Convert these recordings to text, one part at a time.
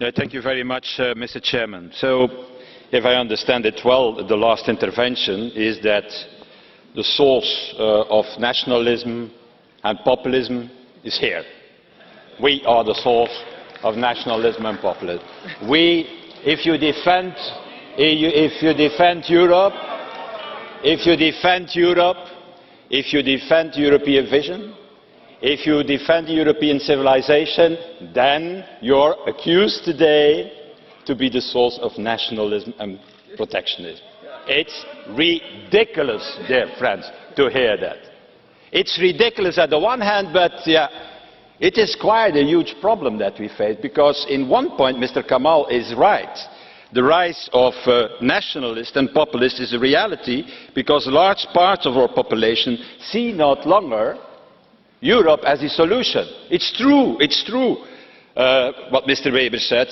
Thank you very much, Mr. Chairman. So, if I understand it well, the last intervention is that the source of nationalism and populism is here. We are the source of nationalism and populism. If you defend Europe, if you defend European vision, if you defend European civilization, then you're accused today to be the source of nationalism and protectionism. It's ridiculous, dear friends, to hear that. It's ridiculous on the one hand, but it is quite a huge problem that we face, because in one point Mr. Kamal is right. The rise of nationalists and populists is a reality because large parts of our population see no longer Europe as a solution. It's true, what Mr. Weber said.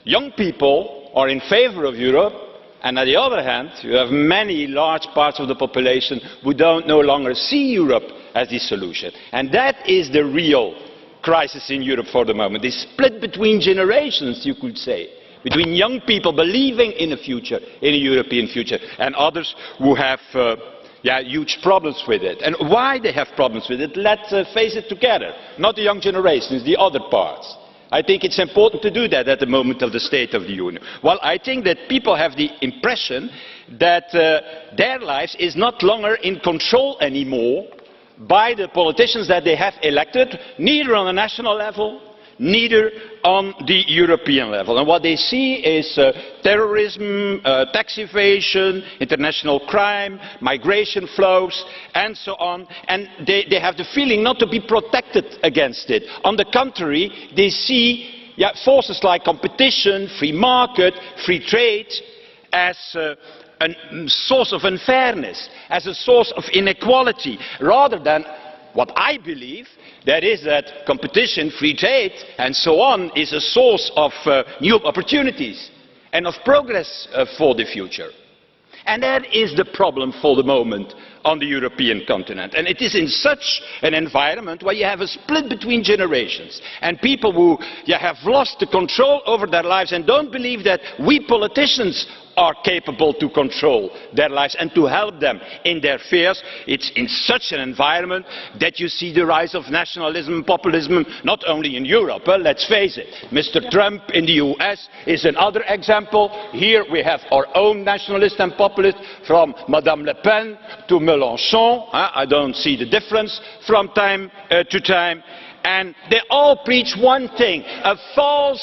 Young people are in favor of Europe, and on the other hand, you have many large parts of the population who don't no longer see Europe as the solution. And that is the real crisis in Europe for the moment. This split between generations, you could say, between young people believing in a future, in a European future, and others who have huge problems with it. And why they have problems with it, let's face it together. Not the young generations, the other parts. I think it's important to do that at the moment of the State of the Union. Well, I think that people have the impression that their lives is not longer in control anymore by the politicians that they have elected, neither on a national level, neither on the European level. And what they see is terrorism, tax evasion, international crime, migration flows, and so on. And they have the feeling not to be protected against it. On the contrary, they see forces like competition, free market, free trade as a source of unfairness, as a source of inequality, rather than what I believe, that is that competition, free trade and so on is a source of new opportunities and of progress for the future. And that is the problem for the moment on the European continent. And it is in such an environment where you have a split between generations and people who have lost the control over their lives and don't believe that we politicians are capable to control their lives and to help them in their fears. It's in such an environment that you see the rise of nationalism and populism, not only in Europe, let's face it. Mr. Trump in the US is another example. Here we have our own nationalists and populists, from Madame Le Pen to Mélenchon. I don't see the difference from time to time. And they all preach one thing, a false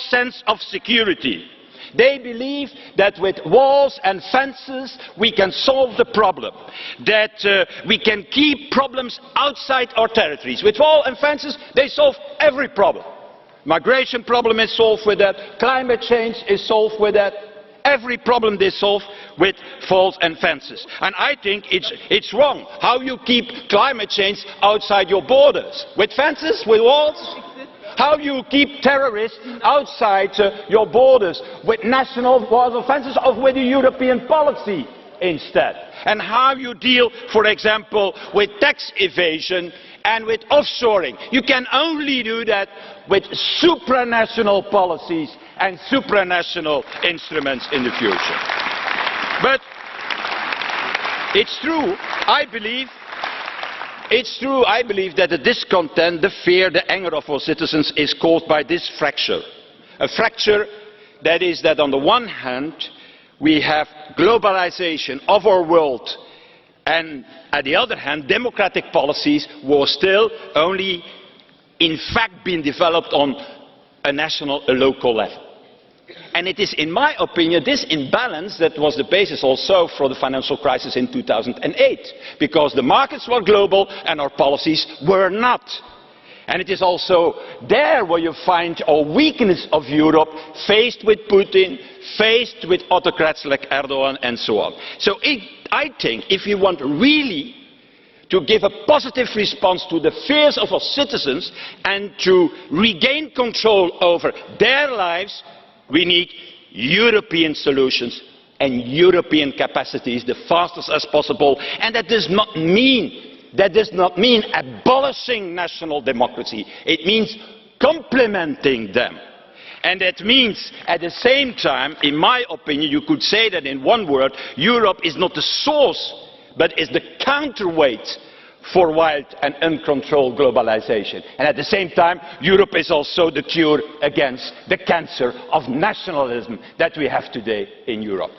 sense of security. They believe that with walls and fences we can solve the problem, that we can keep problems outside our territories. With walls and fences they solve every problem. Migration problem is solved with that, climate change is solved with that. Every problem they solve with walls and fences. And I think it's wrong. How you keep climate change outside your borders? With fences? With walls? How you keep terrorists outside your borders? With national walls or fences, or with a European policy instead? And how you deal, for example, with tax evasion and with offshoring? You can only do that with supranational policies and supranational instruments in the future. But it's true, I believe that the discontent, the fear, the anger of our citizens is caused by this fracture. A fracture that is that on the one hand we have globalization of our world, and on the other hand democratic policies were still only in fact being developed on a national, a local level. And it is, in my opinion, this imbalance that was the basis also for the financial crisis in 2008, because the markets were global and our policies were not. And it is also there where you find a weakness of Europe, faced with Putin, faced with autocrats like Erdogan and so on. So I think if you want really to give a positive response to the fears of our citizens and to regain control over their lives, we need European solutions and European capacities the fastest as possible. And that does not mean abolishing national democracy. It means complementing them. And that means, at the same time, in my opinion, you could say that in one word, Europe is not the source, but is the counterweight for wild and uncontrolled globalization. And at the same time, Europe is also the cure against the cancer of nationalism that we have today in Europe.